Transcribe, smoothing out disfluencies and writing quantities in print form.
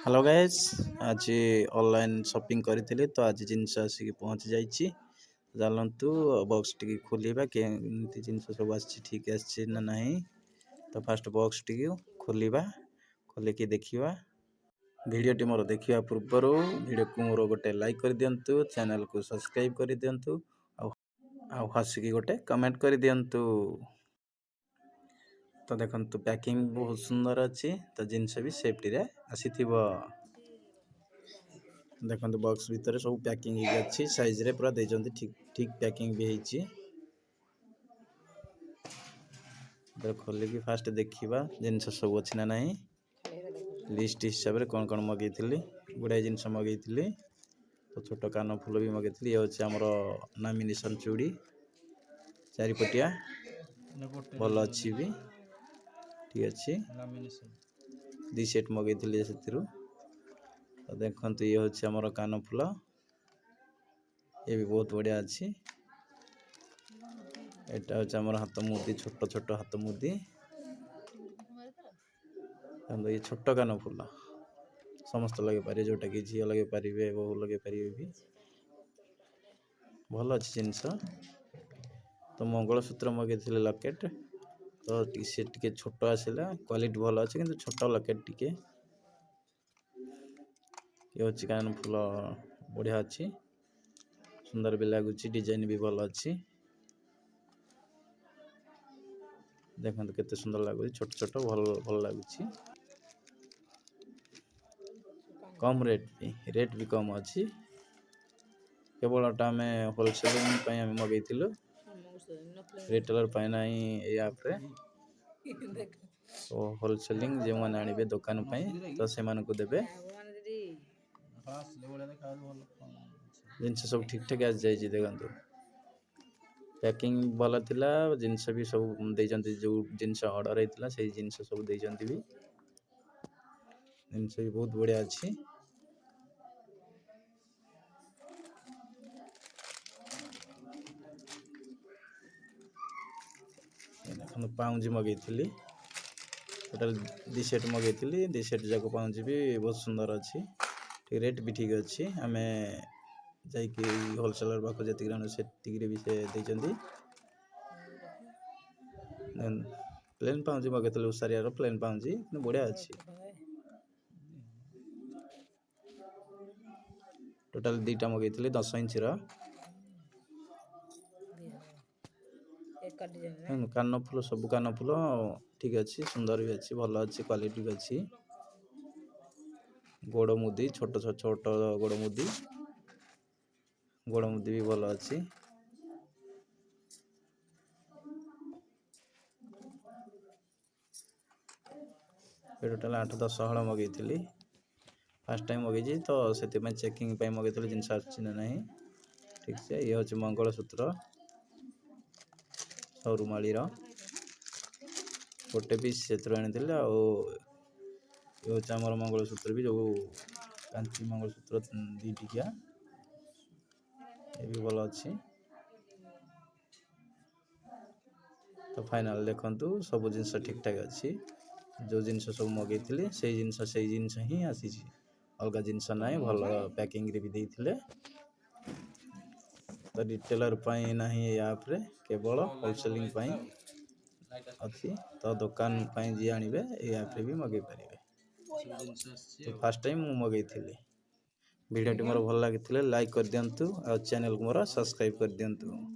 Hello guys. आज online shopping करी तो आज जिनस आसिक पहुँची जाइए। जानतु बॉक्स टी खोलिबा केमती जिनस सब ठीक ना नहीं। तो फास्ट बॉक्स टी खोलिबा, खोलिकी देखिबा। वीडियो टी मोर देखिया पूर्वर वीडियो को मोर गोटे लाइक कर दियंतु, चैनल को सब्सक्राइब कर दियंतु, आ हसिकी गोटे कमेंट कर दियंतु। तो देखंतु पैकिंग बहुत सुंदर अच्छी। तो जिनस भी सेफ्टी रे आसी थिबो। देखंतु बॉक्स भीतर सब पैकिंग ही अच्छी, साइज रे पूरा देजंती, ठीक ठीक पैकिंग भी ହେଇची। तो खोली की फास्ट देखिबा जिनस सब अछि ना नहीं। लिस्ट हिसाब रे कोन कोन मगैथिली, गुडा जिनस मगैथिली। तो छोट कान फूल भी मगैथिली। ये होछि हमरो नामिनेशन चूड़ी चारिपटिया भल अच्छी भी ठीक अच्छी। दी सेट मगैथिली सेतिरु। तो देखंतु ये होछि हमरो कान फूल, ये भी बहुत बढ़िया अच्छी। एटा होछि हमरो हाथ मुदी, छोट छोट हाथ मुदी। ये छोट कान फूल समस्त लगे पारे, जोटा कि झियो लगे पारिबे, बहु लगे पारिबे भी भल अच्छी जिनस। तो मंगलसूत्र मगैथिले लकेट। तो से टिके छोट आसिला, क्वालिटी भल अच्छे किंतु छोट लकेट टिके। ये होछि कान फूल बढ़िया अच्छी, सुंदर भी लागुची, डिजाइन भी भल अच्छी। देखंतु केते सुंदर लागुची, छोट छोट भल भल लागुची। कम रेट भी कम अच्छी। केवल में होलसेलिंग पे हम मगैथिलु, रिटेलर पे नहीं ए ऐप रे। तो होलसेलिंग जे माने आनिबे दुकान पे तो से मान को देबे। जिनस सब ठीक ठाक आ जाई। देखंतु पैकिंग भल थिला, जिनस भी सब देजंती, जो जिनस ऑर्डर हेतिला से जिनस सब देजंती भी। जिनस भी बहुत बढ़िया अच्छी। देखो पाउंजी मगैथिली, टोटल दी सेट मगैथिली। दी सेट जाको पाउंजी भी बहुत सुंदर अच्छी, ठीक रेट भी ठीक अच्छी। आमे जाइकी होलसेलर पाखो जति ग्राम से टिग्री भी से देजंती। प्लेन पाउंजी मगैथिली, उसारिया रो प्लेन पाउंजी बढ़िया अच्छी। टोटल दीटा मगैथिली 10 इंच रो। कान फूल सब कान फूल ठीक अच्छी, सुंदर भी अच्छी, भल अच्छी, क्वालिटी भी अच्छी। गोड़ मुदी छोट छोट गोड़ मुदी, गोड़ मुदी भी भल अच्छी। टोटल 8-10 हल मगैथिली। फर्स्ट टाइम मगैछि तो सेति में चेकिंग पे मगैथिली जिनस आछि ना नहीं ठीक से। ये होछि मंगलसूत्र सरुमाली रो गोटे पीस सेतरो आनिथिले। आ ये होछि हमर मंगलसूत्र भी, जो कांची मंगलसूत्र दी टिकिया, ये भी भल अच्छी। तो फाइनल देखंतु सब जिनस ठीक ठाक अच्छी। जो जिनस सब मगैथिली से जिनस ही आसीछि, अलगा जिनस नाही। भल पैकिंग रे भी देइथिले। तो रिटेलर पाई नहीं ऐप रे, केवल होलसेलिंग पाई अच्छी। तो दुकान पाई जी आनिबे ए ऐप रे भी मगै पारिबे। तो फर्स्ट टाइम मु मगैथिली। वीडियो टी मोर भल लागिथिले लाइक कर दियंतु, और चैनल को मोर सब्सक्राइब कर दियंतु।